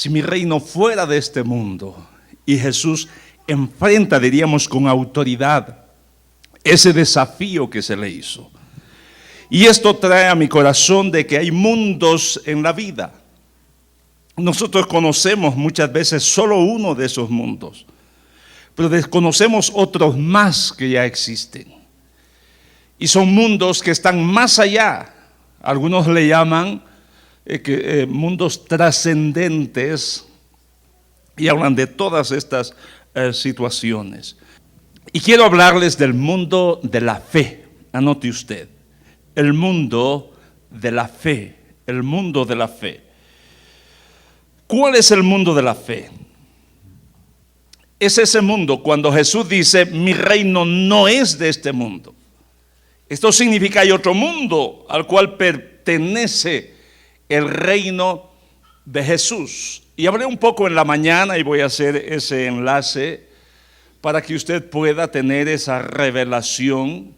si mi reino fuera de este mundo. Y Jesús enfrenta, diríamos, con autoridad ese desafío que se le hizo. Y esto trae a mi corazón de que hay mundos en la vida. Nosotros conocemos muchas veces solo uno de esos mundos, pero desconocemos otros más que ya existen. Y son mundos que están más allá. Algunos le llaman mundos trascendentes y hablan de todas estas situaciones. Y quiero hablarles del mundo de la fe. Anote usted, el mundo de la fe, el mundo de la fe. ¿Cuál es el mundo de la fe? Es ese mundo cuando Jesús dice, mi reino no es de este mundo. Esto significa hay otro mundo al cual pertenece el reino de Jesús. Y hablé un poco en la mañana y voy a hacer ese enlace para que usted pueda tener esa revelación.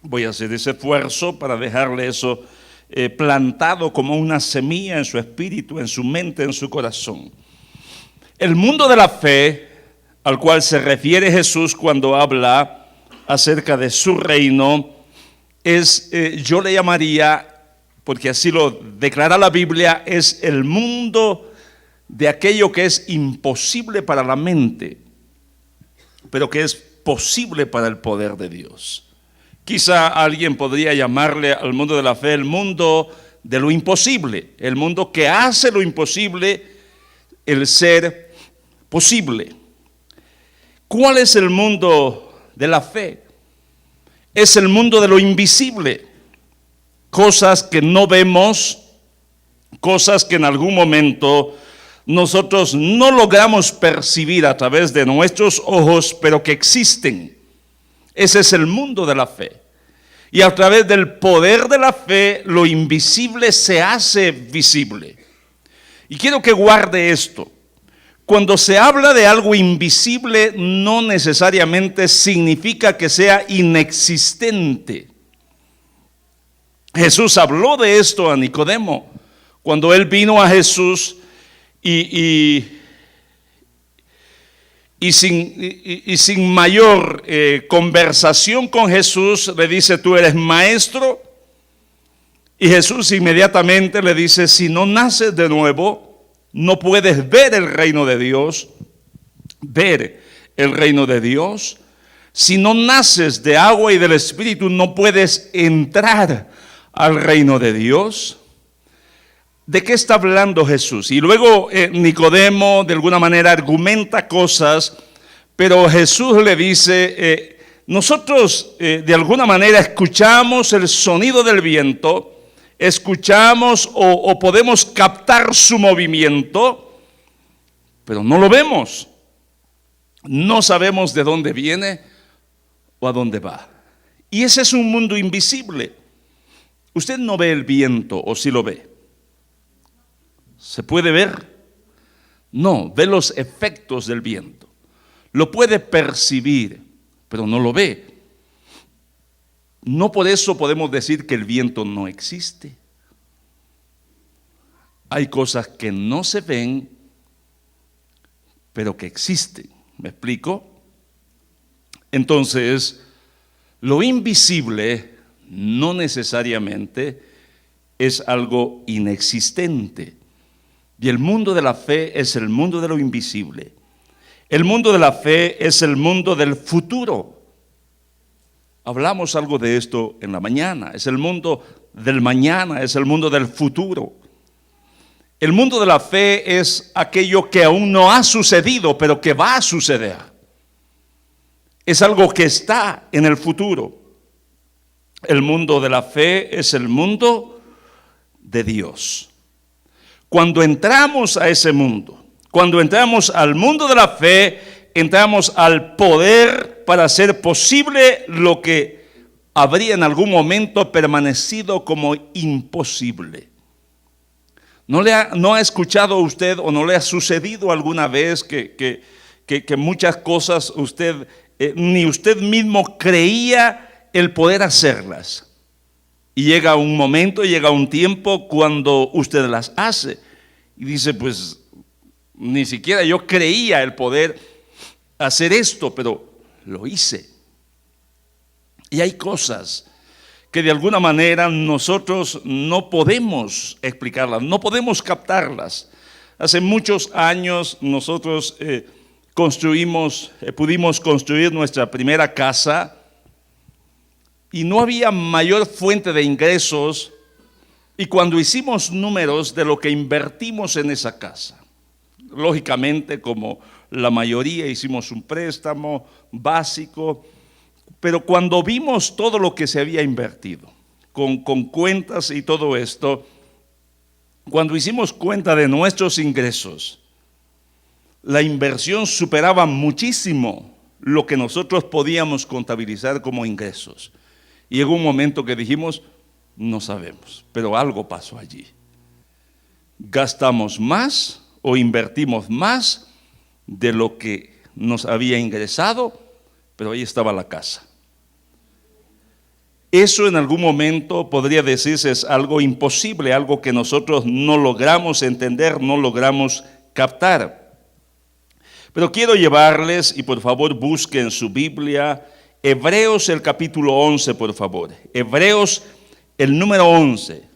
Voy a hacer ese esfuerzo para dejarle eso plantado como una semilla en su espíritu, en su mente, en su corazón. El mundo de la fe al cual se refiere Jesús cuando habla acerca de su reino es, yo le llamaría, porque así lo declara la Biblia, es el mundo de aquello que es imposible para la mente, pero que es posible para el poder de Dios. Quizá alguien podría llamarle al mundo de la fe el mundo de lo imposible, el mundo que hace lo imposible el ser posible. ¿Cuál es el mundo de la fe? Es el mundo de lo invisible, cosas que no vemos, cosas que en algún momento nosotros no logramos percibir a través de nuestros ojos, pero que existen. Ese es el mundo de la fe. Y a través del poder de la fe, lo invisible se hace visible. Y quiero que guarde esto. Cuando se habla de algo invisible, no necesariamente significa que sea inexistente. Jesús habló de esto a Nicodemo. Cuando él vino a Jesús y sin mayor conversación con Jesús, le dice, tú eres maestro. Y Jesús inmediatamente le dice, si no naces de nuevo, no puedes ver el reino de Dios. Ver el reino de Dios. Si no naces de agua y del Espíritu, no puedes entrar al reino de Dios. ¿De qué está hablando Jesús? Y luego Nicodemo de alguna manera argumenta cosas, pero Jesús le dice, nosotros de alguna manera escuchamos el sonido del viento, escuchamos o podemos captar su movimiento, pero no lo vemos. No sabemos de dónde viene o a dónde va. Y ese es un mundo invisible. Usted no ve el viento, ¿o sí lo ve? ¿Se puede ver? No, ve los efectos del viento. Lo puede percibir, pero no lo ve. No por eso podemos decir que el viento no existe. Hay cosas que no se ven, pero que existen. ¿Me explico? Entonces, lo invisible no necesariamente es algo inexistente. Y el mundo de la fe es el mundo de lo invisible. El mundo de la fe es el mundo del futuro. Hablamos algo de esto en la mañana. Es el mundo del mañana, es el mundo del futuro. El mundo de la fe es aquello que aún no ha sucedido, pero que va a suceder. Es algo que está en el futuro. El mundo de la fe es el mundo de Dios. Cuando entramos a ese mundo, cuando entramos al mundo de la fe, entramos al poder para hacer posible lo que habría en algún momento permanecido como imposible. ¿No ha escuchado usted o no le ha sucedido alguna vez que muchas cosas usted ni usted mismo creía el poder hacerlas? Y llega un momento, llega un tiempo cuando usted las hace y dice, pues Ni siquiera yo creía el poder hacer esto, pero lo hice. Y hay cosas que de alguna manera nosotros no podemos explicarlas, no podemos captarlas. Hace muchos años nosotros pudimos construir nuestra primera casa y no había mayor fuente de ingresos. Y cuando hicimos números de lo que invertimos en esa casa, lógicamente, como la mayoría, hicimos un préstamo básico, pero cuando vimos todo lo que se había invertido, con cuentas y todo esto, cuando hicimos cuenta de nuestros ingresos, la inversión superaba muchísimo lo que nosotros podíamos contabilizar como ingresos. Y llegó un momento que dijimos, no sabemos, pero algo pasó allí. Gastamos más o invertimos más de lo que nos había ingresado, pero ahí estaba la casa. Eso en algún momento podría decirse es algo imposible, algo que nosotros no logramos entender, no logramos captar. Pero quiero llevarles, y por favor busquen su Biblia, Hebreos el capítulo 11, por favor. Hebreos el número 11.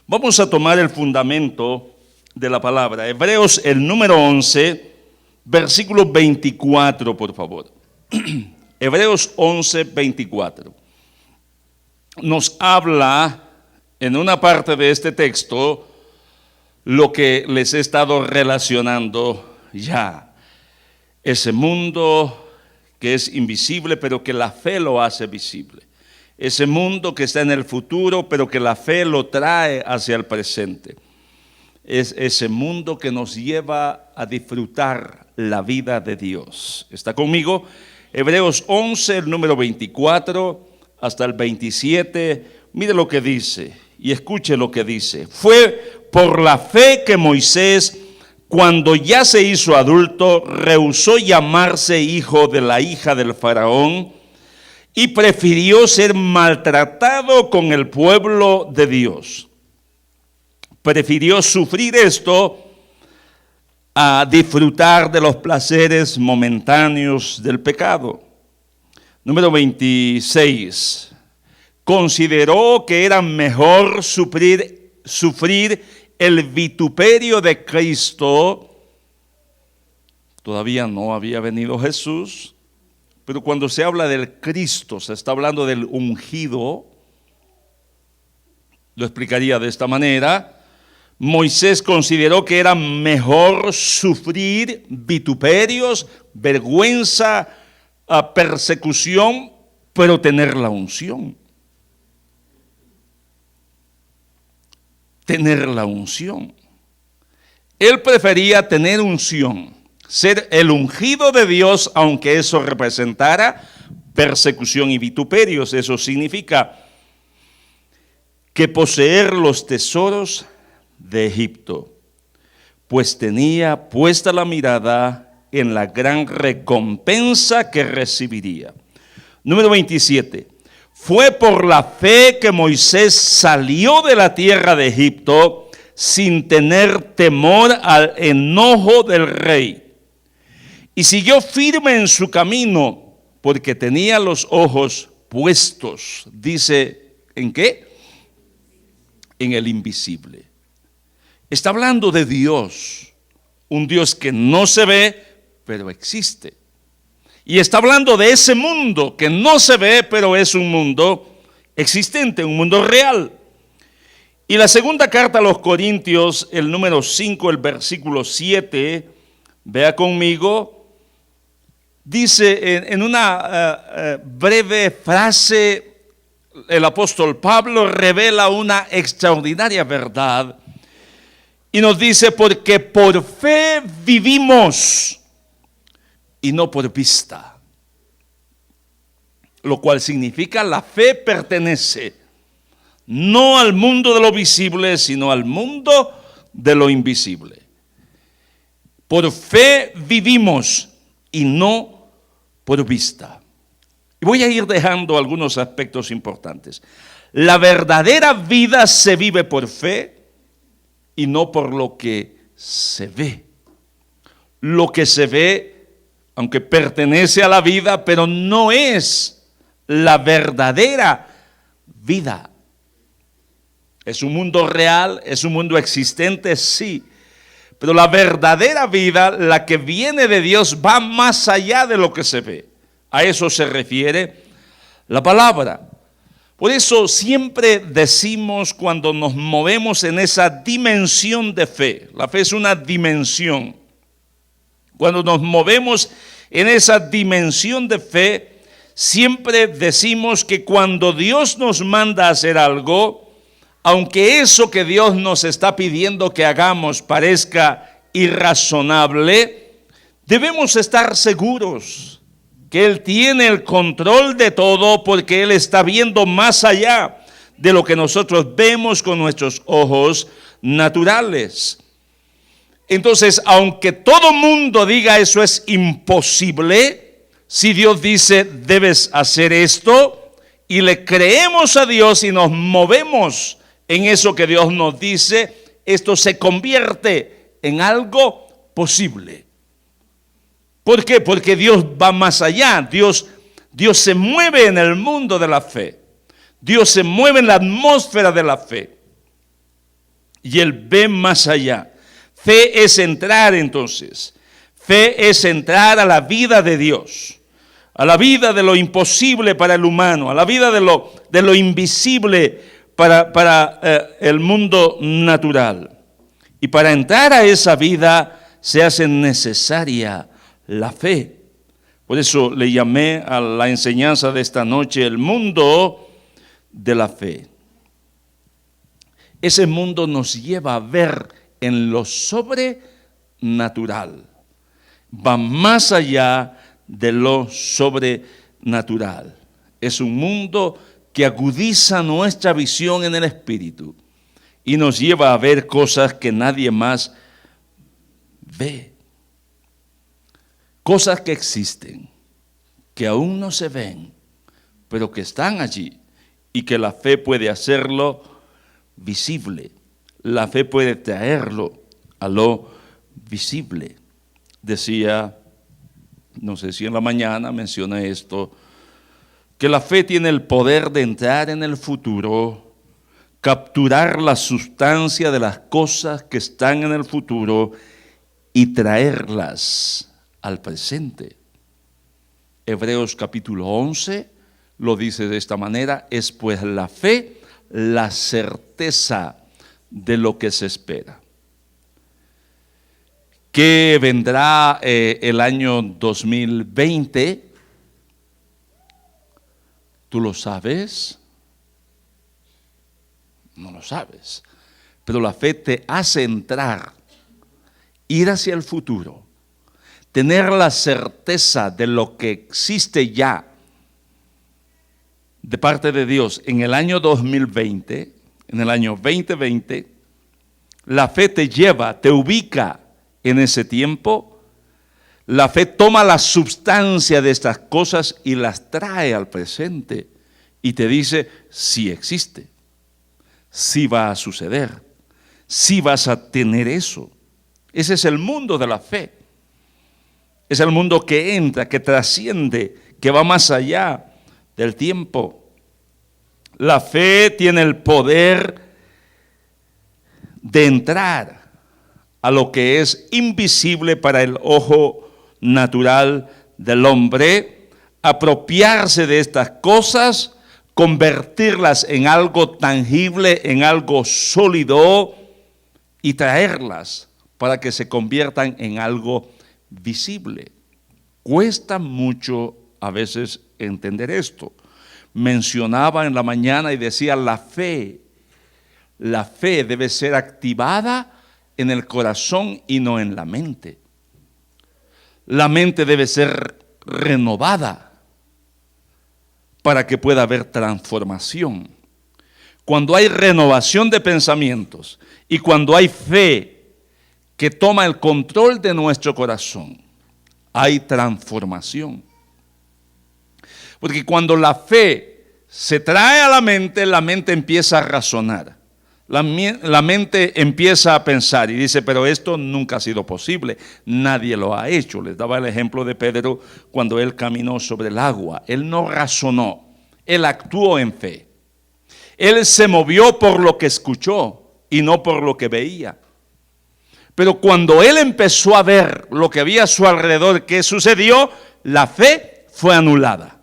Vamos a tomar el fundamento de la palabra. Hebreos el número 11, versículo 24, por favor. Hebreos 11, 24. Nos habla en una parte de este texto lo que les he estado relacionando ya. Ese mundo que es invisible, pero que la fe lo hace visible. Ese mundo que está en el futuro, pero que la fe lo trae hacia el presente. Es ese mundo que nos lleva a disfrutar la vida de Dios. ¿Está conmigo? Hebreos 11, el número 24 hasta el 27. Mire lo que dice y escuche lo que dice. Fue por la fe que Moisés, cuando ya se hizo adulto, rehusó llamarse hijo de la hija del faraón y prefirió ser maltratado con el pueblo de Dios. Prefirió sufrir esto a disfrutar de los placeres momentáneos del pecado. Número 26. Consideró que era mejor sufrir el vituperio de Cristo. Todavía no había venido Jesús, pero cuando se habla del Cristo, se está hablando del ungido. Lo explicaría de esta manera. Moisés consideró que era mejor sufrir vituperios, vergüenza, persecución, pero tener la unción. Tener la unción. Él prefería tener unción, ser el ungido de Dios, aunque eso representara persecución y vituperios. Eso significa que poseer los tesoros de Egipto, pues tenía puesta la mirada en la gran recompensa que recibiría. Número 27. Fue por la fe que Moisés salió de la tierra de Egipto sin tener temor al enojo del rey. Y siguió firme en su camino porque tenía los ojos puestos. Dice, ¿en qué? En el invisible. Está hablando de Dios, un Dios que no se ve, pero existe. Y está hablando de ese mundo que no se ve, pero es un mundo existente, un mundo real. Y la segunda carta a los Corintios, el número 5, el versículo 7, vea conmigo, dice en una breve frase, el apóstol Pablo revela una extraordinaria verdad y nos dice, porque por fe vivimos y no por vista. Lo cual significa la fe pertenece no al mundo de lo visible, sino al mundo de lo invisible. Por fe vivimos y no por vista. Y voy a ir dejando algunos aspectos importantes. La verdadera vida se vive por fe y no por lo que se ve. Lo que se ve, aunque pertenece a la vida, pero no es la verdadera vida. Es un mundo real, es un mundo existente, sí. Pero la verdadera vida, la que viene de Dios, va más allá de lo que se ve. A eso se refiere la palabra. Por eso siempre decimos cuando nos movemos en esa dimensión de fe, la fe es una dimensión. Cuando nos movemos en esa dimensión de fe, siempre decimos que cuando Dios nos manda a hacer algo, aunque eso que Dios nos está pidiendo que hagamos parezca irrazonable, debemos estar seguros que Él tiene el control de todo porque Él está viendo más allá de lo que nosotros vemos con nuestros ojos naturales. Entonces, aunque todo mundo diga eso es imposible, si Dios dice debes hacer esto y le creemos a Dios y nos movemos en eso que Dios nos dice, esto se convierte en algo posible. ¿Por qué? Porque Dios va más allá. Dios se mueve en el mundo de la fe. Dios se mueve en la atmósfera de la fe. Y Él ve más allá. Fe es entrar entonces. Fe es entrar a la vida de Dios. A la vida de lo imposible para el humano. A la vida de lo invisible para el mundo natural. Y para entrar a esa vida se hace necesaria la fe. Por eso le llamé a la enseñanza de esta noche el mundo de la fe. Ese mundo nos lleva a ver en lo sobrenatural. Va más allá de lo sobrenatural. Es un mundo que agudiza nuestra visión en el espíritu y nos lleva a ver cosas que nadie más ve. Cosas que existen, que aún no se ven, pero que están allí y que la fe puede hacerlo visible. La fe puede traerlo a lo visible. Decía, no sé si en la mañana mencioné esto, que la fe tiene el poder de entrar en el futuro, capturar la sustancia de las cosas que están en el futuro y traerlas al presente. Hebreos capítulo 11 lo dice de esta manera: es pues la fe la certeza de lo que se espera. ¿Qué vendrá el año 2020? ¿Tú lo sabes? No lo sabes. Pero la fe te hace entrar, ir hacia el futuro, tener la certeza de lo que existe ya de parte de Dios en el año 2020, en el año 2020, la fe te lleva, te ubica en ese tiempo. La fe toma la sustancia de estas cosas y las trae al presente y te dice, sí existe, sí va a suceder, sí vas a tener eso. Ese es el mundo de la fe. Es el mundo que entra, que trasciende, que va más allá del tiempo. La fe tiene el poder de entrar a lo que es invisible para el ojo natural del hombre, apropiarse de estas cosas, convertirlas en algo tangible, en algo sólido y traerlas para que se conviertan en algo visible. Cuesta mucho a veces entender esto. Mencionaba en la mañana y decía la fe debe ser activada en el corazón y no en la mente. La mente debe ser renovada para que pueda haber transformación. Cuando hay renovación de pensamientos y cuando hay fe que toma el control de nuestro corazón, hay transformación. Porque cuando la fe se trae a la mente empieza a razonar. La mente empieza a pensar y dice, pero esto nunca ha sido posible, nadie lo ha hecho. Les daba el ejemplo de Pedro cuando él caminó sobre el agua. Él no razonó, él actuó en fe. Él se movió por lo que escuchó y no por lo que veía. Pero cuando él empezó a ver lo que había a su alrededor, ¿qué sucedió? La fe fue anulada.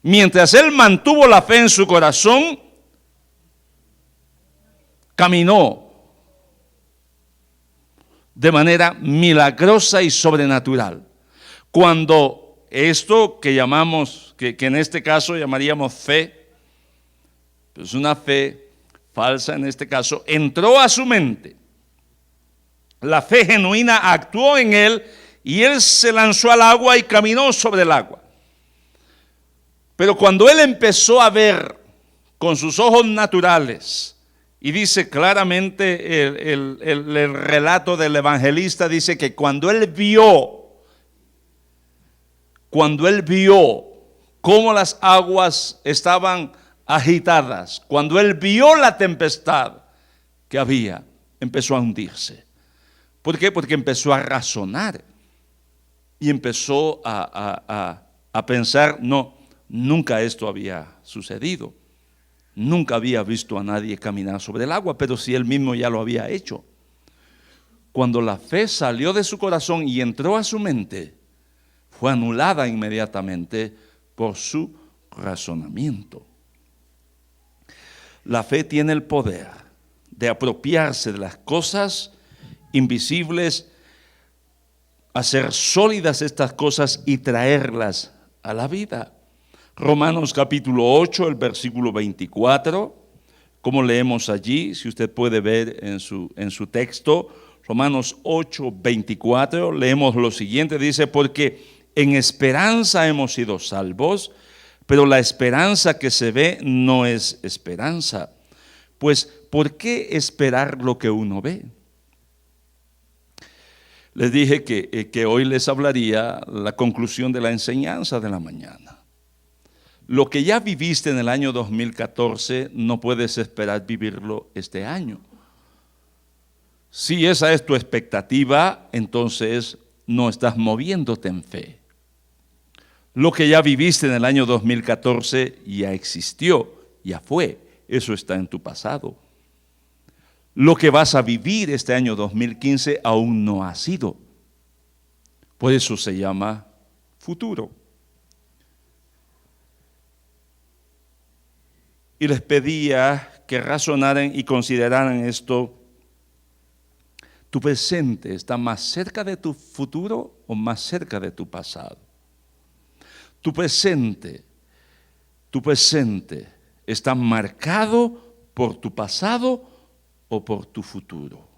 Mientras él mantuvo la fe en su corazón, caminó de manera milagrosa y sobrenatural. Cuando esto que llamamos, que en este caso llamaríamos fe, pues una fe falsa en este caso, entró a su mente. La fe genuina actuó en él y él se lanzó al agua y caminó sobre el agua. Pero cuando él empezó a ver con sus ojos naturales, y dice claramente el relato del evangelista, dice que cuando él vio cómo las aguas estaban agitadas, cuando él vio la tempestad que había, empezó a hundirse. ¿Por qué? Porque empezó a razonar y empezó a pensar, no, nunca esto había sucedido. Nunca había visto a nadie caminar sobre el agua, pero sí él mismo ya lo había hecho. Cuando la fe salió de su corazón y entró a su mente, fue anulada inmediatamente por su razonamiento. La fe tiene el poder de apropiarse de las cosas invisibles, hacer sólidas estas cosas y traerlas a la vida. Romanos capítulo 8, el versículo 24, como leemos allí, si usted puede ver en su texto, Romanos 8, 24, leemos lo siguiente, dice, porque en esperanza hemos sido salvos, pero la esperanza que se ve no es esperanza. Pues, ¿por qué esperar lo que uno ve? Les dije que hoy les hablaría la conclusión de la enseñanza de la mañana. Lo que ya viviste en el año 2014, no puedes esperar vivirlo este año. Si esa es tu expectativa, entonces no estás moviéndote en fe. Lo que ya viviste en el año 2014 ya existió, ya fue, eso está en tu pasado. Lo que vas a vivir este año 2015 aún no ha sido. Por eso se llama futuro. Y les pedía que razonaran y consideraran esto. ¿Tu presente está más cerca de tu futuro o más cerca de tu pasado? Tu presente está marcado por tu pasado o por tu futuro.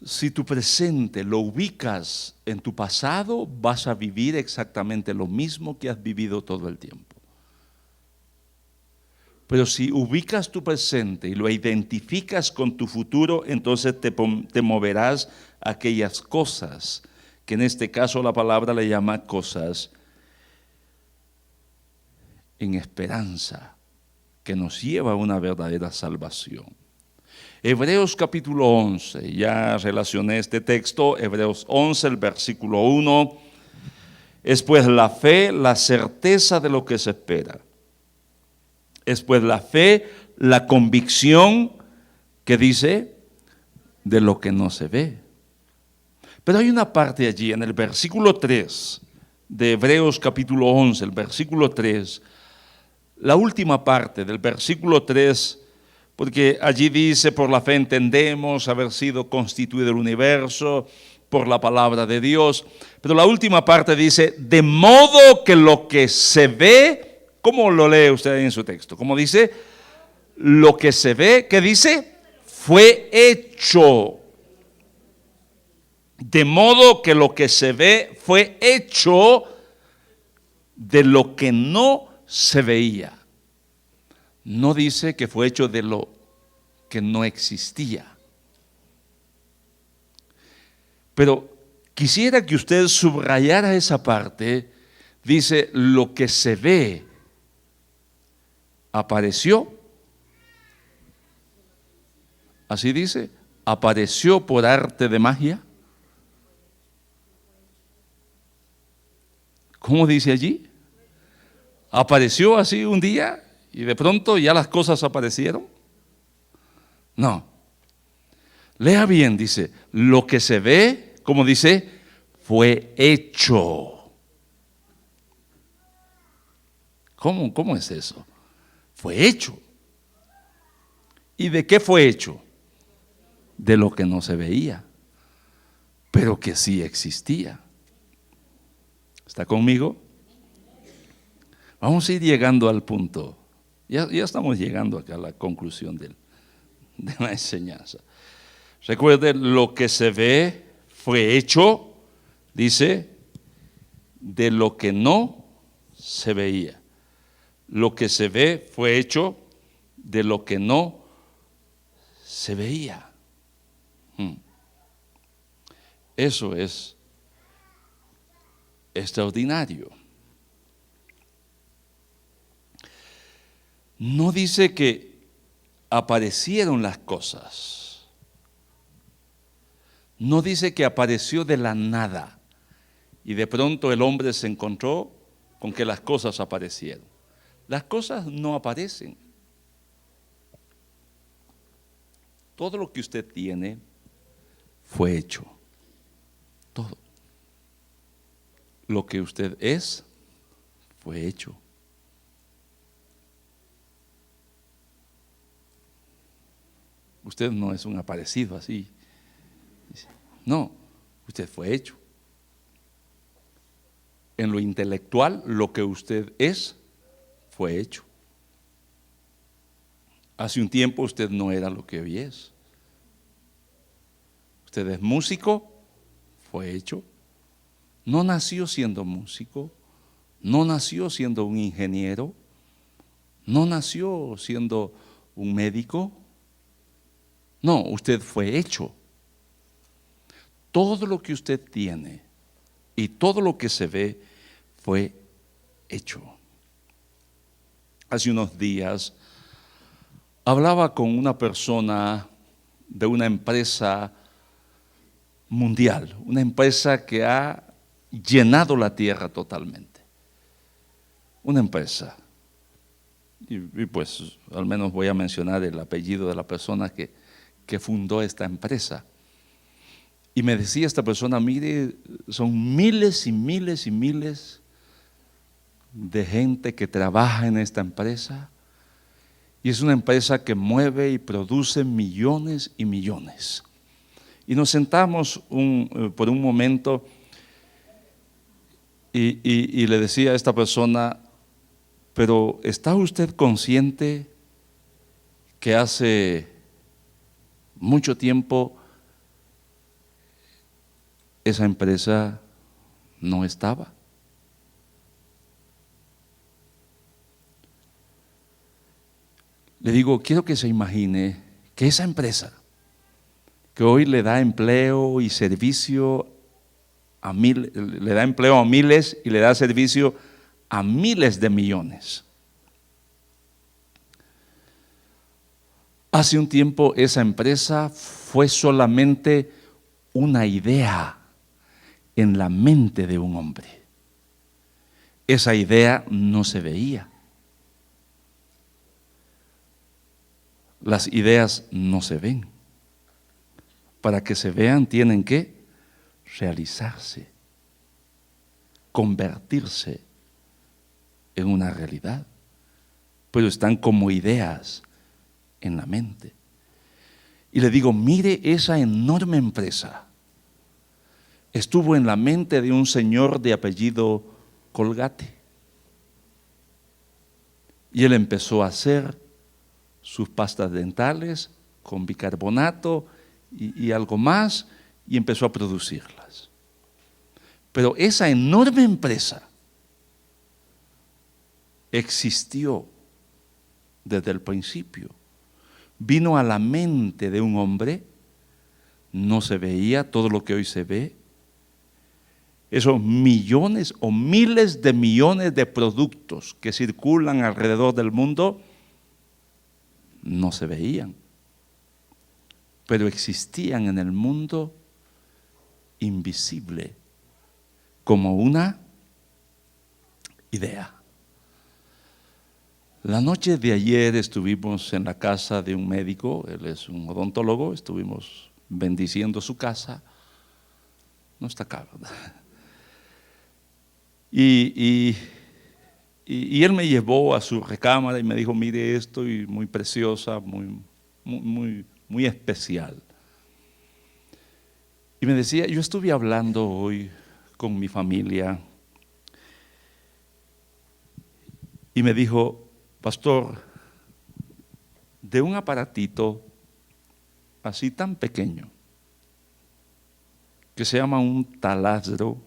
Si tu presente lo ubicas en tu pasado, vas a vivir exactamente lo mismo que has vivido todo el tiempo. Pero si ubicas tu presente y lo identificas con tu futuro, entonces te moverás a aquellas cosas, que en este caso la palabra le llama cosas en esperanza, que nos lleva a una verdadera salvación. Hebreos capítulo 11, ya relacioné este texto, Hebreos 11, el versículo 1, es pues la fe, la certeza de lo que se espera. Es pues la fe, la convicción que dice de lo que no se ve. Pero hay una parte allí en el versículo 3 de Hebreos capítulo 11, el versículo 3, la última parte del versículo 3, porque allí dice, por la fe entendemos haber sido constituido el universo, por la palabra de Dios. Pero la última parte dice, de modo que lo que se ve, ¿cómo lo lee usted en su texto? ¿Cómo dice? Lo que se ve, ¿qué dice? Fue hecho. De modo que lo que se ve fue hecho de lo que no se veía. No dice que fue hecho de lo que no existía. Pero quisiera que usted subrayara esa parte. Dice lo que se ve apareció, así dice, apareció por arte de magia. ¿Cómo dice allí? ¿Apareció así un día y de pronto ya las cosas aparecieron? No. Lea bien, dice, lo que se ve, como dice, fue hecho. ¿Cómo es eso? Fue hecho. ¿Y de qué fue hecho? De lo que no se veía, pero que sí existía. ¿Está conmigo? Vamos a ir llegando al punto. Ya estamos llegando acá a la conclusión de la enseñanza. Recuerde, lo que se ve fue hecho, dice, de lo que no se veía. Lo que se ve fue hecho de lo que no se veía. Eso es extraordinario. No dice que aparecieron las cosas. No dice que apareció de la nada y de pronto el hombre se encontró con que las cosas aparecieron. Las cosas no aparecen. Todo lo que usted tiene fue hecho. Todo. Lo que usted es fue hecho. Usted no es un aparecido así. No, usted fue hecho. En lo intelectual, lo que usted es fue hecho. Hace un tiempo usted no era lo que hoy es. Usted es músico, fue hecho. No nació siendo músico, no nació siendo un ingeniero, no nació siendo un médico. No, usted fue hecho. Todo lo que usted tiene y todo lo que se ve fue hecho. Hace unos días hablaba con una persona de una empresa mundial, una empresa que ha llenado la tierra totalmente. Una empresa. Y pues al menos voy a mencionar el apellido de la persona que fundó esta empresa. Y me decía esta persona, mire, son miles y miles y miles de gente que trabaja en esta empresa. Y es una empresa que mueve y produce millones y millones. Y nos sentamos por un momento y le decía a esta persona, pero ¿está usted consciente que hace mucho tiempo esa empresa no estaba? Le digo, quiero que se imagine que esa empresa que hoy le da empleo y servicio le da empleo a miles y le da servicio a miles de millones. Hace un tiempo esa empresa fue solamente una idea en la mente de un hombre. Esa idea no se veía. Las ideas no se ven. Para que se vean tienen que realizarse, convertirse en una realidad. Pero están como ideas en la mente. Y le digo, mire esa enorme empresa. Estuvo en la mente de un señor de apellido Colgate. Y él empezó a hacer sus pastas dentales con bicarbonato y algo más, y empezó a producirlas. Pero esa enorme empresa existió desde el principio. Vino a la mente de un hombre, no se veía todo lo que hoy se ve. Esos millones o miles de millones de productos que circulan alrededor del mundo no se veían, pero existían en el mundo invisible como una idea. La noche de ayer estuvimos en la casa de un médico, él es un odontólogo, estuvimos bendiciendo su casa, no está acá, ¿verdad? Y él me llevó a su recámara y me dijo, mire esto, y muy preciosa, muy especial. Y me decía, yo estuve hablando hoy con mi familia y me dijo, pastor, de un aparatito así tan pequeño, que se llama un taladro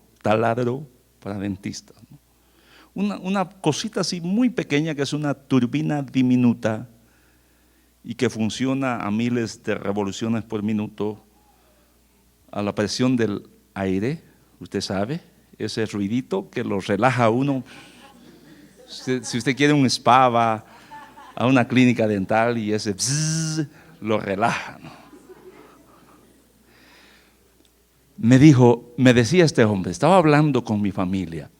para dentistas, ¿no? Una cosita así muy pequeña que es una turbina diminuta y que funciona a miles de revoluciones por minuto a la presión del aire, usted sabe, ese ruidito que lo relaja a uno. Si usted quiere un spa, va a una clínica dental y ese bzzz lo relaja, ¿no? Me decía este hombre, estaba hablando con mi familia,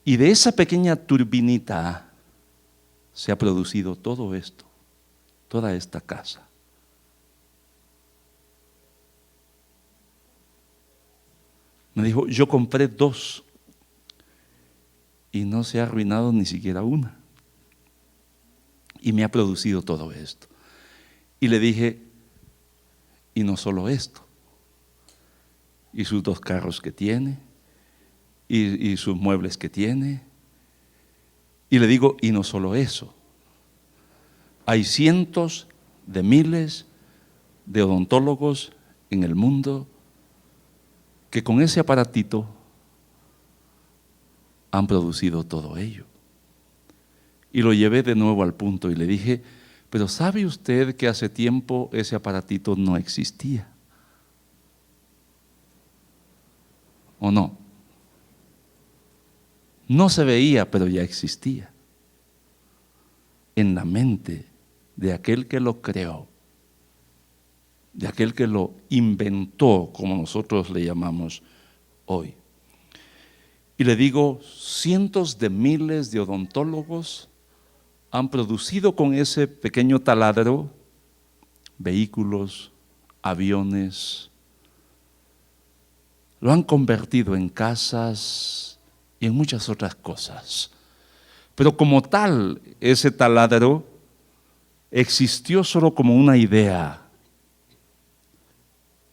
y de esa pequeña turbinita se ha producido todo esto, toda esta casa. Me dijo, yo compré 2 y no se ha arruinado ni siquiera una. Y me ha producido todo esto. Y le dije, y no solo esto, y sus 2 carros que tiene, y sus muebles que tiene. Y le digo, y no solo eso, hay cientos de miles de odontólogos en el mundo que con ese aparatito han producido todo ello. Y lo llevé de nuevo al punto y le dije, pero ¿sabe usted que hace tiempo ese aparatito no existía? ¿O no? No se veía, pero ya existía en la mente de aquel que lo creó, de aquel que lo inventó, como nosotros le llamamos hoy. Y le digo, cientos de miles de odontólogos han producido con ese pequeño taladro vehículos, aviones, lo han convertido en casas y en muchas otras cosas. Pero como tal, ese taladro existió solo como una idea.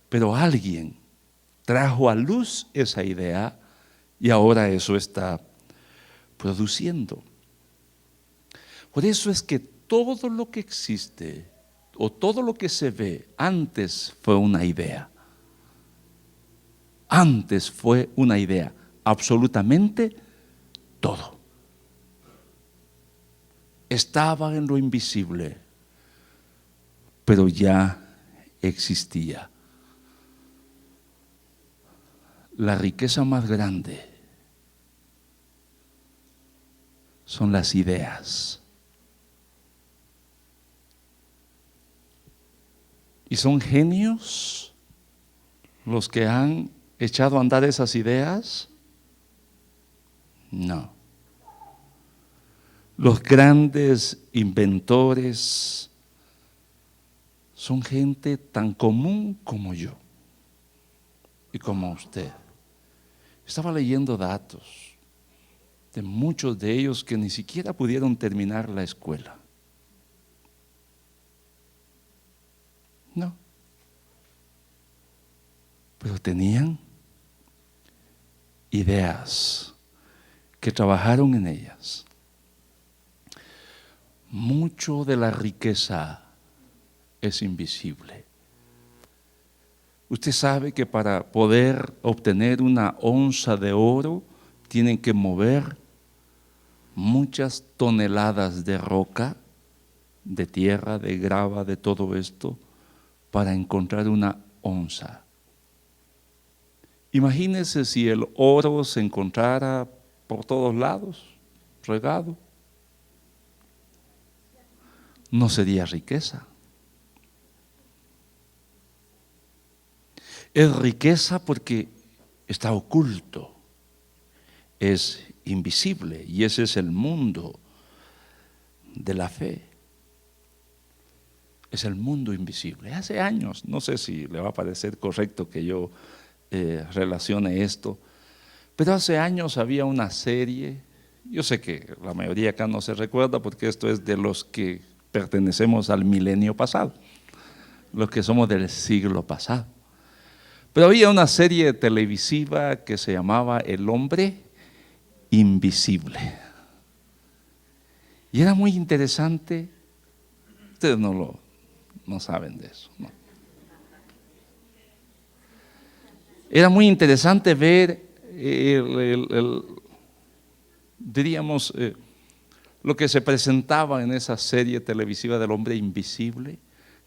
Pero alguien trajo a luz esa idea y ahora eso está produciendo. Por eso es que todo lo que existe o todo lo que se ve antes fue una idea. Antes fue una idea, absolutamente todo. Estaba en lo invisible, pero ya existía. La riqueza más grande son las ideas. ¿Y son genios los que han echado a andar esas ideas? No. Los grandes inventores son gente tan común como yo y como usted. Estaba leyendo datos de muchos de ellos que ni siquiera pudieron terminar la escuela. No. Pero tenían ideas que trabajaron en ellas. Mucho de la riqueza es invisible. Usted sabe que para poder obtener una onza de oro tienen que mover muchas toneladas de roca, de tierra, de grava, de todo esto, para encontrar una onza. Imagínese si el oro se encontrara por todos lados, regado. no sería riqueza. Es riqueza porque está oculto, es invisible, y ese es el mundo de la fe. Es el mundo invisible. Hace años, no sé si le va a parecer correcto que yo relacione esto, pero hace años había una serie, yo sé que la mayoría acá no se recuerda porque esto es de los que pertenecemos al milenio pasado, los que somos del siglo pasado. Pero había una serie televisiva que se llamaba El Hombre Invisible. Y era muy interesante. Ustedes no saben de eso, ¿no? Era muy interesante ver diríamos, lo que se presentaba en esa serie televisiva del Hombre Invisible,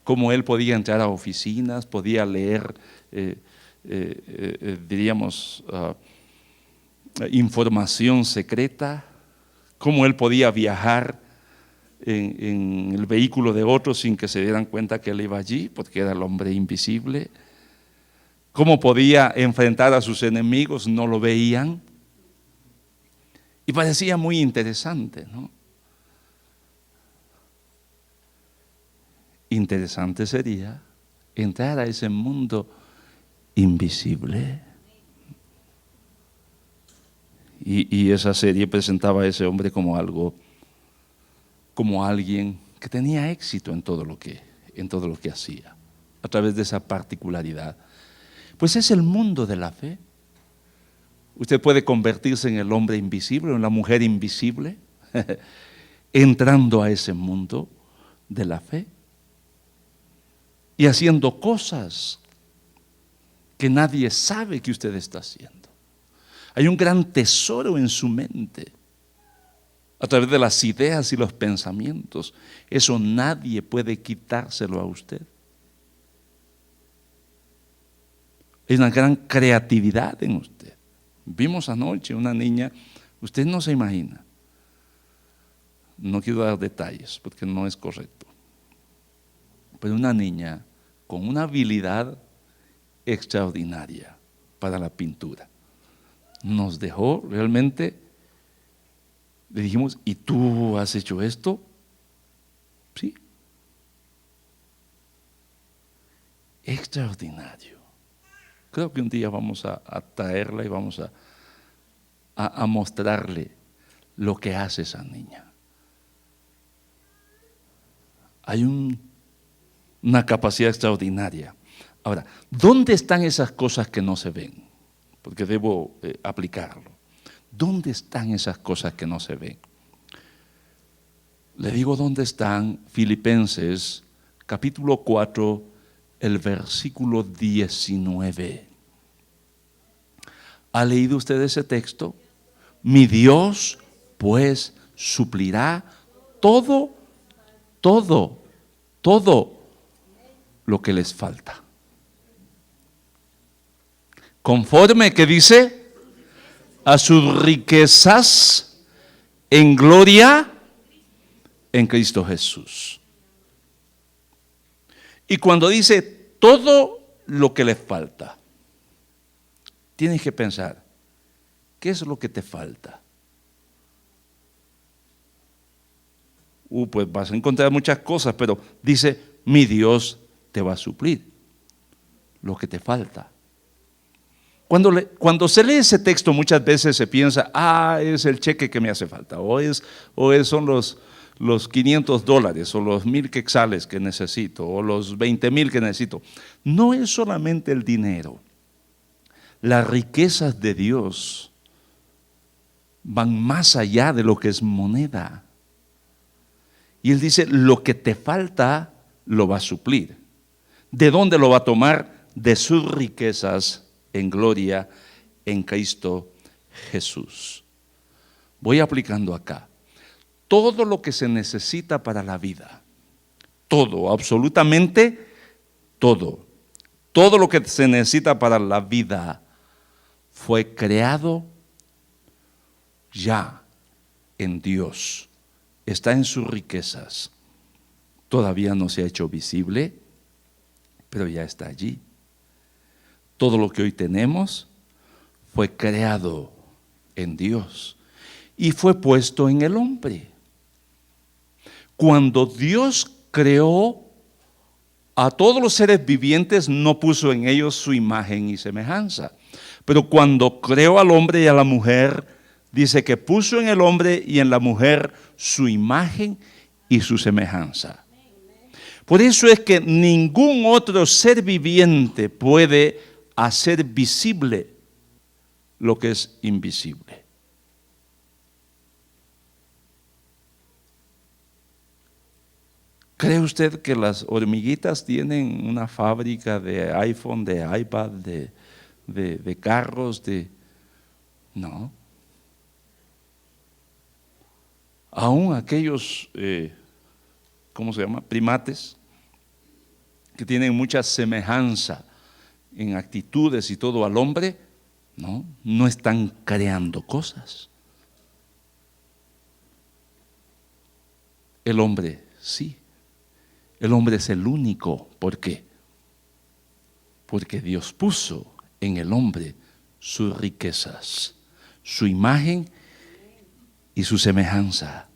cómo él podía entrar a oficinas, podía leer, diríamos, información secreta, cómo él podía viajar en el vehículo de otros sin que se dieran cuenta que él iba allí, porque era el hombre invisible, cómo podía enfrentar a sus enemigos, no lo veían, y parecía muy interesante, ¿no? Interesante sería entrar a ese mundo invisible. Y esa serie presentaba a ese hombre como algo, como alguien que tenía éxito en todo lo que hacía, a través de esa particularidad. Pues es el mundo de la fe. Usted puede convertirse en el hombre invisible o en la mujer invisible, entrando a ese mundo de la fe y haciendo cosas que nadie sabe que usted está haciendo. Hay un gran tesoro en su mente, a través de las ideas y los pensamientos. Eso nadie puede quitárselo a usted. Hay una gran creatividad en usted. Vimos anoche una niña, usted no se imagina, no quiero dar detalles porque no es correcto, pero una niña con una habilidad extraordinaria para la pintura. Nos dejó realmente, le dijimos, ¿y tú has hecho esto? Sí. Extraordinario. Creo que un día vamos a traerla y vamos a mostrarle lo que hace esa niña. Hay una capacidad extraordinaria. Ahora, ¿dónde están esas cosas que no se ven? Porque debo aplicarlo. ¿Dónde están esas cosas que no se ven? Le digo dónde están. Filipenses capítulo 4, el versículo 19. ¿Ha leído usted ese texto? Mi Dios pues suplirá todo lo que les falta. Conforme, que dice, a sus riquezas en gloria en Cristo Jesús. Y cuando dice todo lo que les falta, tienes que pensar, ¿qué es lo que te falta? Pues vas a encontrar muchas cosas, pero dice, mi Dios te va a suplir lo que te falta. Cuando se lee ese texto muchas veces se piensa, es el cheque que me hace falta, son los $500 o los 1,000 quetzales que necesito o los 20,000 que necesito. No es solamente el dinero. Las riquezas de Dios van más allá de lo que es moneda. Y Él dice, lo que te falta lo va a suplir. ¿De dónde lo va a tomar? De sus riquezas en gloria en Cristo Jesús. Voy aplicando acá. Todo lo que se necesita para la vida, todo, absolutamente todo lo que se necesita para la vida fue creado ya en Dios, está en sus riquezas. Todavía no se ha hecho visible, pero ya está allí. Todo lo que hoy tenemos fue creado en Dios y fue puesto en el hombre. Cuando Dios creó a todos los seres vivientes, no puso en ellos su imagen y semejanza. Pero cuando creó al hombre y a la mujer, dice que puso en el hombre y en la mujer su imagen y su semejanza. Por eso es que ningún otro ser viviente puede hacer visible lo que es invisible. ¿Cree usted que las hormiguitas tienen una fábrica de iPhone, de iPad, de carros? No. Aún aquellos, ¿cómo se llama? Primates, que tienen mucha semejanza en actitudes y todo al hombre, no están creando cosas. El hombre sí. El hombre es el único. ¿Por qué? Porque Dios puso en el hombre sus riquezas, su imagen y su semejanza.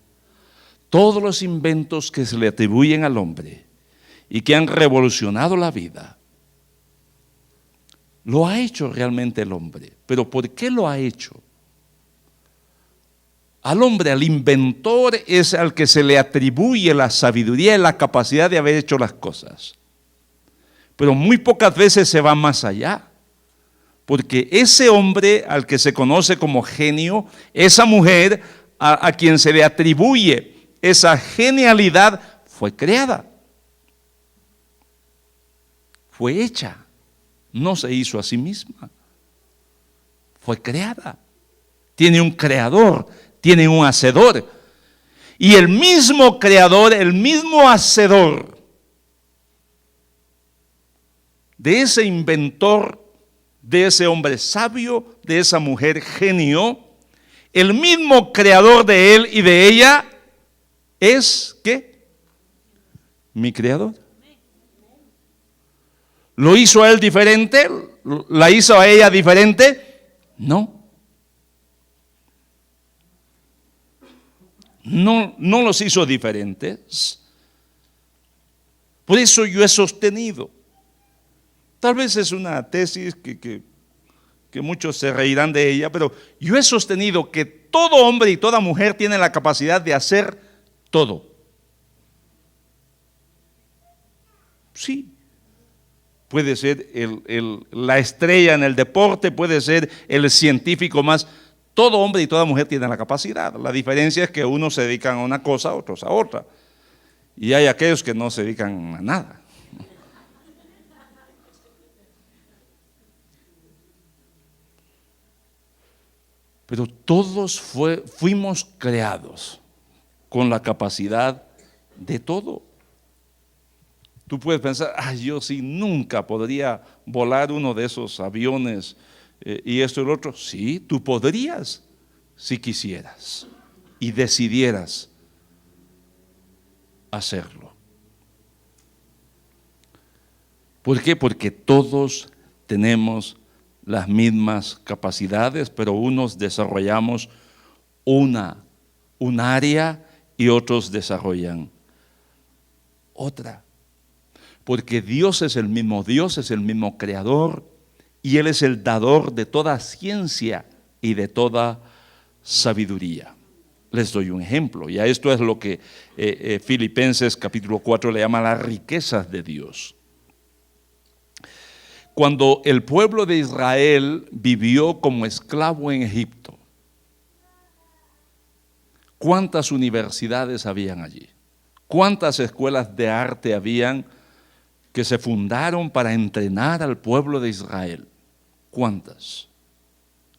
Todos los inventos que se le atribuyen al hombre y que han revolucionado la vida, lo ha hecho realmente el hombre. ¿Pero por qué lo ha hecho? Al hombre, al inventor, es al que se le atribuye la sabiduría y la capacidad de haber hecho las cosas. Pero muy pocas veces se va más allá. Porque ese hombre al que se conoce como genio, esa mujer a quien se le atribuye esa genialidad, fue creada. Fue hecha. No se hizo a sí misma. Fue creada. Tiene un creador. Tiene un hacedor. Y el mismo creador, el mismo hacedor de ese inventor, de ese hombre sabio, de esa mujer genio, el mismo creador de él y de ella es, ¿qué? Mi creador. ¿Lo hizo a él diferente? ¿La hizo a ella diferente? No. No los hizo diferentes. Por eso yo he sostenido, tal vez es una tesis que muchos se reirán de ella, pero yo he sostenido que todo hombre y toda mujer tiene la capacidad de hacer todo. Sí. Puede ser la estrella en el deporte, puede ser el científico más. Todo hombre y toda mujer tiene la capacidad. La diferencia es que unos se dedican a una cosa, otros a otra. Y hay aquellos que no se dedican a nada. Pero todos fuimos creados con la capacidad de todo. Tú puedes pensar, yo sí nunca podría volar uno de esos aviones y esto y lo otro. Sí, tú podrías si quisieras y decidieras hacerlo. ¿Por qué? Porque todos tenemos las mismas capacidades, pero unos desarrollamos un área y otros desarrollan otra. Porque Dios es el mismo creador y Él es el dador de toda ciencia y de toda sabiduría. Les doy un ejemplo, y a esto es lo que Filipenses capítulo 4 le llama las riquezas de Dios. Cuando el pueblo de Israel vivió como esclavo en Egipto, ¿cuántas universidades habían allí? ¿Cuántas escuelas de arte habían que se fundaron para entrenar al pueblo de Israel? ¿Cuántas?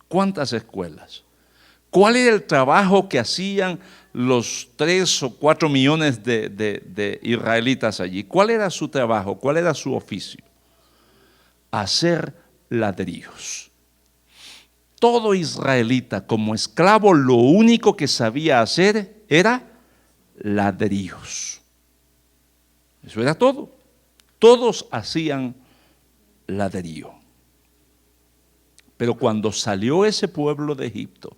¿Cuántas escuelas? ¿Cuál era el trabajo que hacían los 3 o 4 millones de israelitas allí? ¿Cuál era su trabajo? ¿Cuál era su oficio? Hacer ladrillos. Todo israelita como esclavo lo único que sabía hacer era ladrillos. Eso era todo. Todos hacían ladrillo. Pero cuando salió ese pueblo de Egipto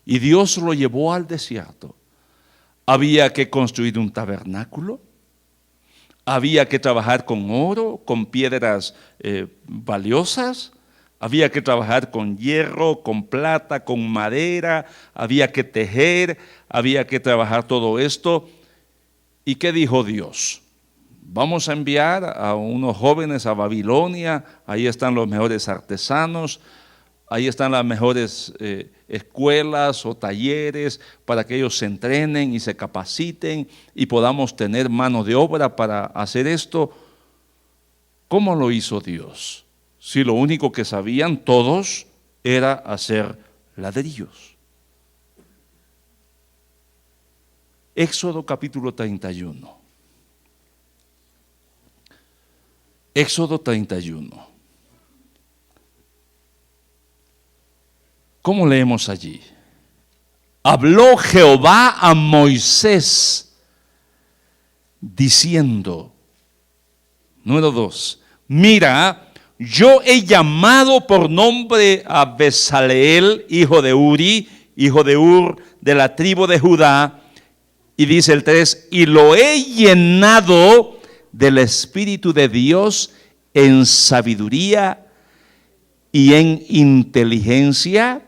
y Dios lo llevó al desierto, había que construir un tabernáculo, había que trabajar con oro, con piedras valiosas, había que trabajar con hierro, con plata, con madera, había que tejer, había que trabajar todo esto. ¿Y qué dijo Dios? Vamos a enviar a unos jóvenes a Babilonia, ahí están los mejores artesanos, ahí están las mejores escuelas o talleres para que ellos se entrenen y se capaciten y podamos tener mano de obra para hacer esto. ¿Cómo lo hizo Dios? Si lo único que sabían todos era hacer ladrillos. Éxodo capítulo 31. Éxodo 31. ¿Cómo leemos allí? Habló Jehová a Moisés diciendo, número 2, mira, yo he llamado por nombre a Bezaleel, hijo de Uri, hijo de Ur, de la tribu de Judá, y dice el 3, y lo he llenado del Espíritu de Dios en sabiduría y en inteligencia,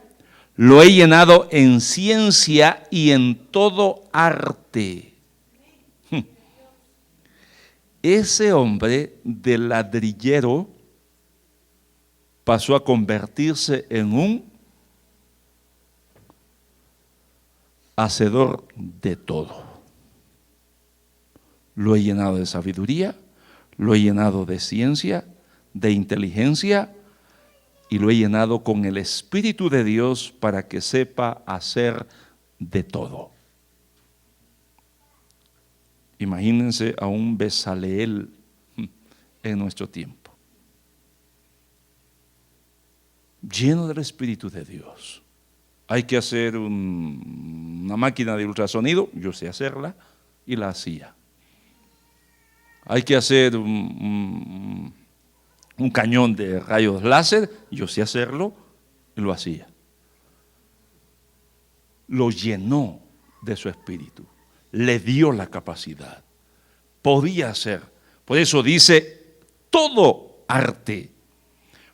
lo he llenado en ciencia y en todo arte. Ese hombre de ladrillero pasó a convertirse en un hacedor de todo. Lo he llenado de sabiduría, lo he llenado de ciencia, de inteligencia, y lo he llenado con el Espíritu de Dios para que sepa hacer de todo. Imagínense a un Bezaleel en nuestro tiempo, lleno del Espíritu de Dios. Hay que hacer una máquina de ultrasonido, yo sé hacerla, y la hacía. Hay que hacer un cañón de rayos láser, yo sé hacerlo, y lo hacía. Lo llenó de su espíritu, le dio la capacidad, podía hacer. Por eso dice, todo arte,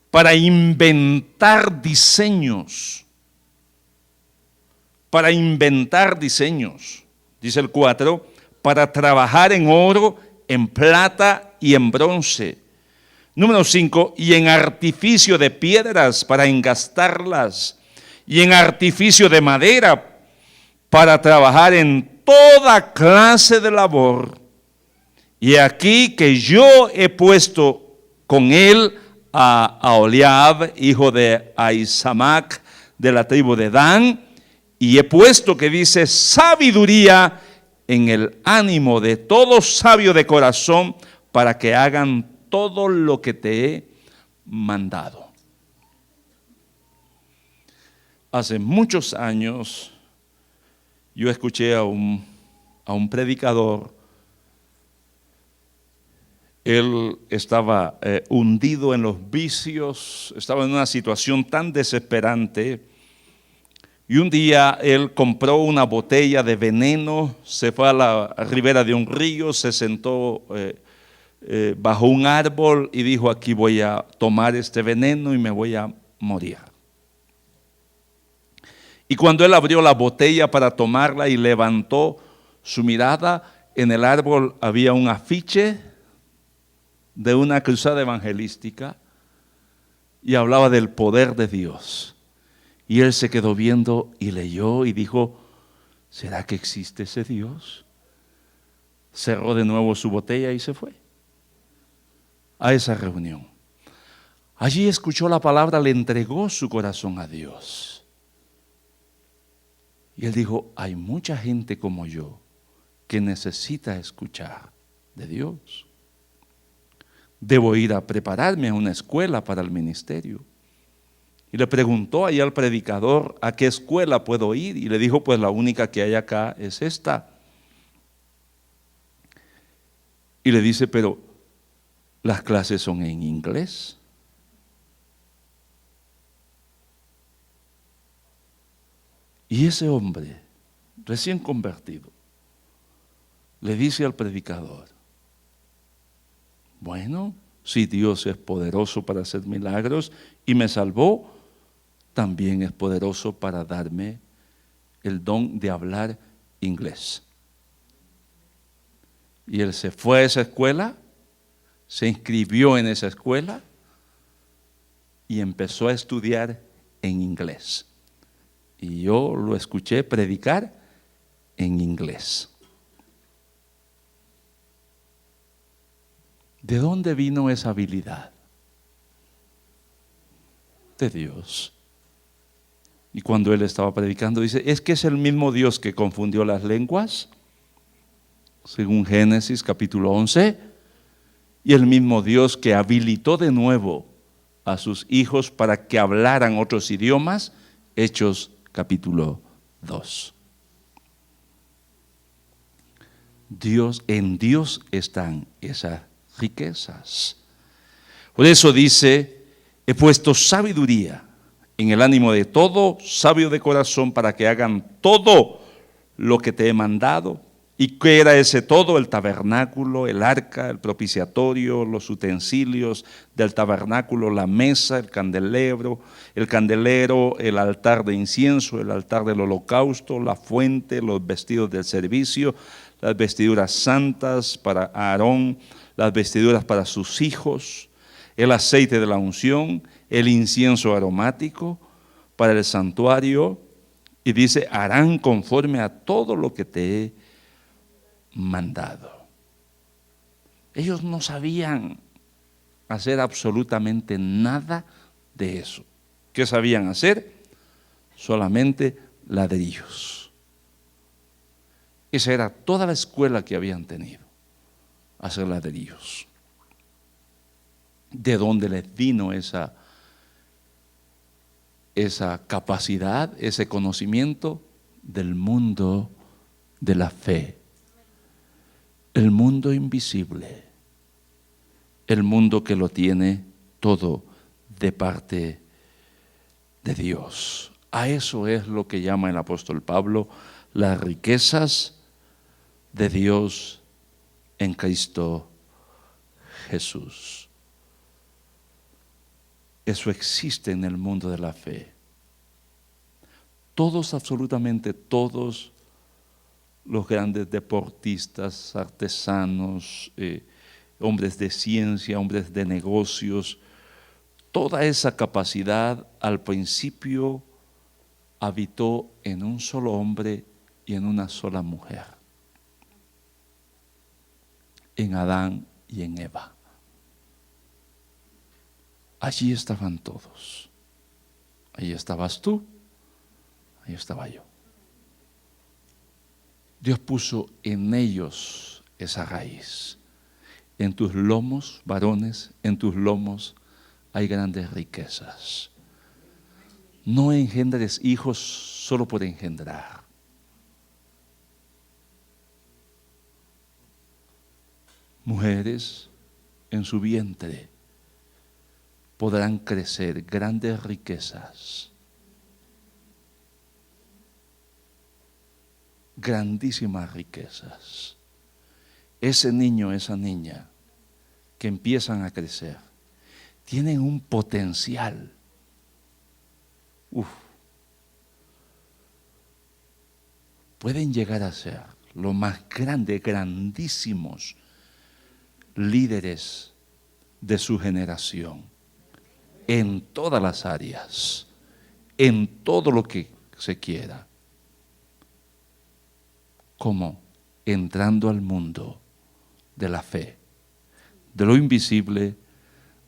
para inventar diseños, dice el 4, para trabajar en oro, en plata y en bronce. Número 5, y en artificio de piedras para engastarlas, y en artificio de madera para trabajar en toda clase de labor. Y aquí que yo he puesto con él a Aholiab, hijo de Ahisamac, de la tribu de Dan, y he puesto que dice sabiduría en el ánimo de todo sabio de corazón para que hagan todo lo que te he mandado. Hace muchos años yo escuché a un predicador. Él estaba hundido en los vicios, estaba en una situación tan desesperante. Y un día él compró una botella de veneno, se fue a la ribera de un río, se sentó bajo un árbol y dijo, aquí voy a tomar este veneno y me voy a morir. Y cuando él abrió la botella para tomarla y levantó su mirada, en el árbol había un afiche de una cruzada evangelística y hablaba del poder de Dios. Y él se quedó viendo y leyó y dijo, ¿será que existe ese Dios? Cerró de nuevo su botella y se fue a esa reunión. Allí escuchó la palabra, le entregó su corazón a Dios. Y él dijo, hay mucha gente como yo que necesita escuchar de Dios. Debo ir a prepararme a una escuela para el ministerio. Y le preguntó ahí al predicador, ¿a qué escuela puedo ir? Y le dijo, pues la única que hay acá es esta. Y le dice, pero las clases son en inglés. Y ese hombre, recién convertido, le dice al predicador, bueno, si Dios es poderoso para hacer milagros y me salvó, también es poderoso para darme el don de hablar inglés. Y él se fue a esa escuela, se inscribió en esa escuela y empezó a estudiar en inglés. Y yo lo escuché predicar en inglés. ¿De dónde vino esa habilidad? De Dios. Y cuando él estaba predicando, dice, es que es el mismo Dios que confundió las lenguas, según Génesis capítulo 11, y el mismo Dios que habilitó de nuevo a sus hijos para que hablaran otros idiomas, Hechos capítulo 2. En Dios están esas riquezas. Por eso dice, he puesto sabiduría en el ánimo de todo sabio de corazón para que hagan todo lo que te he mandado. ¿Y qué era ese todo? El tabernáculo, el arca, el propiciatorio, los utensilios del tabernáculo, la mesa, el candelero, el altar de incienso, el altar del holocausto, la fuente, los vestidos del servicio, las vestiduras santas para Aarón, las vestiduras para sus hijos, el aceite de la unción, el incienso aromático para el santuario, y dice, harán conforme a todo lo que te he mandado. Ellos no sabían hacer absolutamente nada de eso. ¿Qué sabían hacer? Solamente ladrillos. Esa era toda la escuela que habían tenido, hacer ladrillos. ¿De dónde les vino esa capacidad, ese conocimiento? Del mundo de la fe. El mundo invisible, el mundo que lo tiene todo de parte de Dios. A eso es lo que llama el apóstol Pablo las riquezas de Dios en Cristo Jesús. Eso existe en el mundo de la fe. Todos, absolutamente todos, los grandes deportistas, artesanos, hombres de ciencia, hombres de negocios, toda esa capacidad al principio habitó en un solo hombre y en una sola mujer, en Adán y en Eva. Allí estaban todos. Allí estabas tú, allí estaba yo. Dios puso en ellos esa raíz. En tus lomos, varones, en tus lomos hay grandes riquezas. No engendres hijos solo por engendrar. Mujeres, en su vientre podrán crecer grandes riquezas. Grandísimas riquezas. Ese niño, esa niña que empiezan a crecer, tienen un potencial. Pueden llegar a ser lo más grande, grandísimos líderes de su generación, en todas las áreas, en todo lo que se quiera. ¿Cómo? Entrando al mundo de la fe, de lo invisible,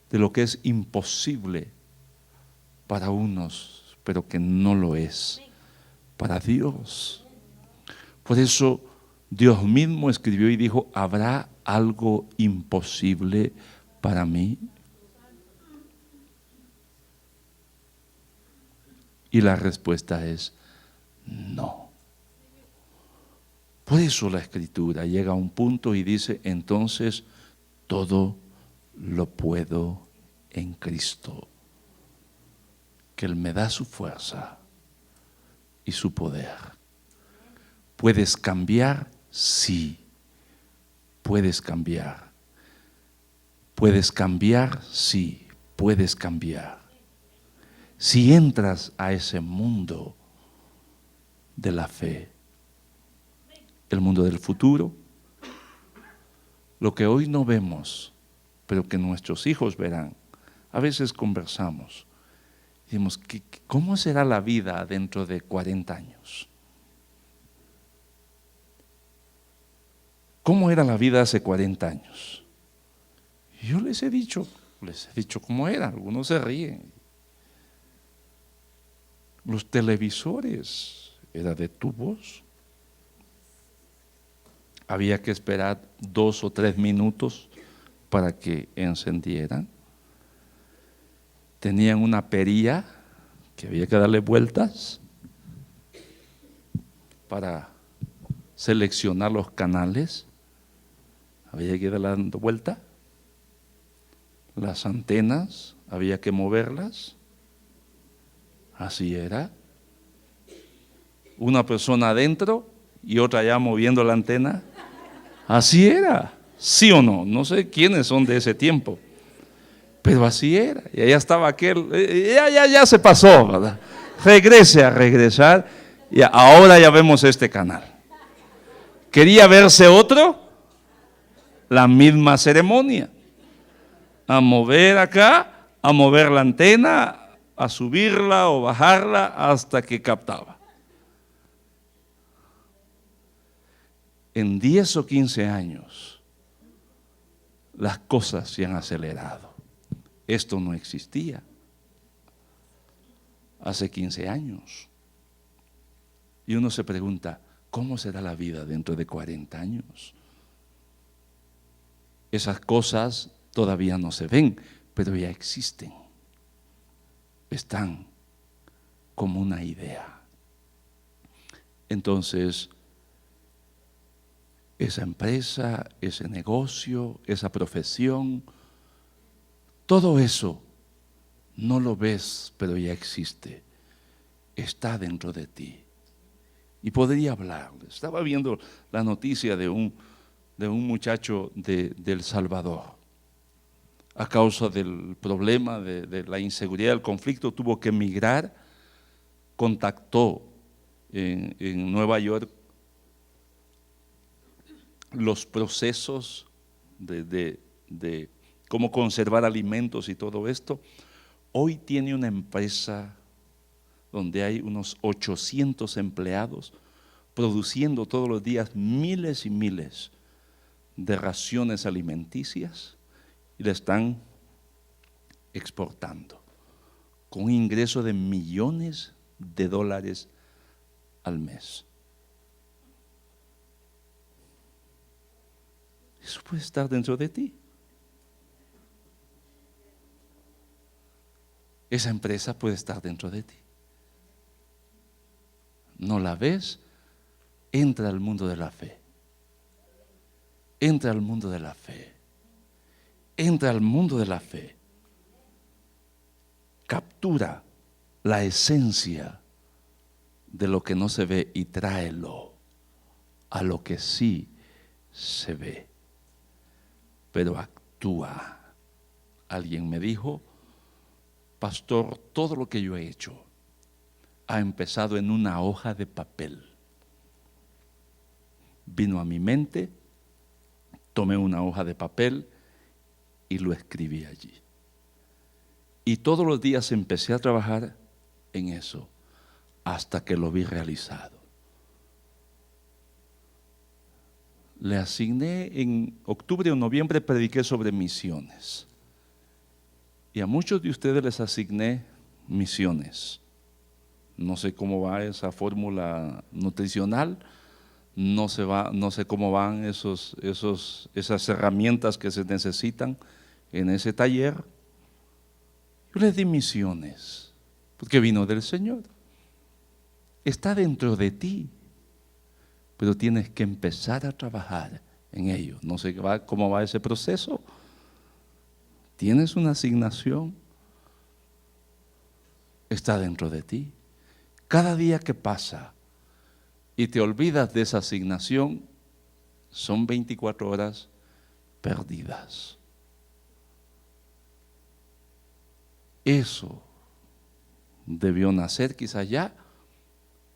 de lo que es imposible para unos, pero que no lo es para Dios. Por eso Dios mismo escribió y dijo, ¿habrá algo imposible para mí? Y la respuesta es no. Por eso la Escritura llega a un punto y dice, entonces todo lo puedo en Cristo, que Él me da su fuerza y su poder. ¿Puedes cambiar? Sí. Puedes cambiar. ¿Puedes cambiar? Sí, puedes cambiar. Si entras a ese mundo de la fe, el mundo del futuro, lo que hoy no vemos, pero que nuestros hijos verán. A veces conversamos, decimos, ¿cómo será la vida dentro de 40 años? ¿Cómo era la vida hace 40 años? Yo les he dicho cómo era, algunos se ríen. Los televisores era de tubos. Había que esperar 2 o 3 minutos para que encendieran. Tenían una perilla que había que darle vueltas para seleccionar los canales. Había que darle dando vuelta. Las antenas había que moverlas. Así era. Una persona adentro y otra allá moviendo la antena. Así era. ¿Sí o no? No sé quiénes son de ese tiempo. Pero así era. Y allá estaba aquel. Ya se pasó, ¿verdad? Regrese a regresar. Y ahora ya vemos este canal. ¿Quería verse otro? La misma ceremonia. A mover acá, a mover la antena, a subirla o bajarla hasta que captaba. En 10 o 15 años, las cosas se han acelerado. Esto no existía hace 15 años. Y uno se pregunta, ¿cómo será la vida dentro de 40 años? Esas cosas todavía no se ven, pero ya existen. Están como una idea. Entonces, esa empresa, ese negocio, esa profesión, todo eso no lo ves, pero ya existe. Está dentro de ti. Y podría hablar. Estaba viendo la noticia de un muchacho de El Salvador. A causa del problema de la inseguridad, del conflicto, tuvo que emigrar. Contactó en Nueva York los procesos de cómo conservar alimentos y todo esto. Hoy tiene una empresa donde hay unos 800 empleados produciendo todos los días miles y miles de raciones alimenticias y la están exportando con un ingreso de millones de dólares al mes. Eso puede estar dentro de ti. Esa empresa puede estar dentro de ti. ¿No la ves? Entra al mundo de la fe. Entra al mundo de la fe. Entra al mundo de la fe. Captura la esencia de lo que no se ve y tráelo a lo que sí se ve. Pero actúa. Alguien me dijo, pastor, todo lo que yo he hecho ha empezado en una hoja de papel. Vino a mi mente, tomé una hoja de papel y lo escribí allí. Y todos los días empecé a trabajar en eso hasta que lo vi realizado. Le asigné en octubre o noviembre, prediqué sobre misiones. Y a muchos de ustedes les asigné misiones. No sé cómo va esa fórmula nutricional, no sé cómo van esas herramientas que se necesitan en ese taller. Yo les di misiones, porque vino del Señor. Está dentro de ti. pero tienes que empezar a trabajar en ello. No sé cómo va ese proceso. Tienes una asignación, está dentro de ti. Cada día que pasa y te olvidas de esa asignación, son 24 horas perdidas. Eso debió nacer quizás ya,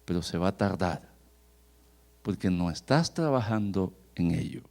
pero se va a tardar, porque no estás trabajando en ello.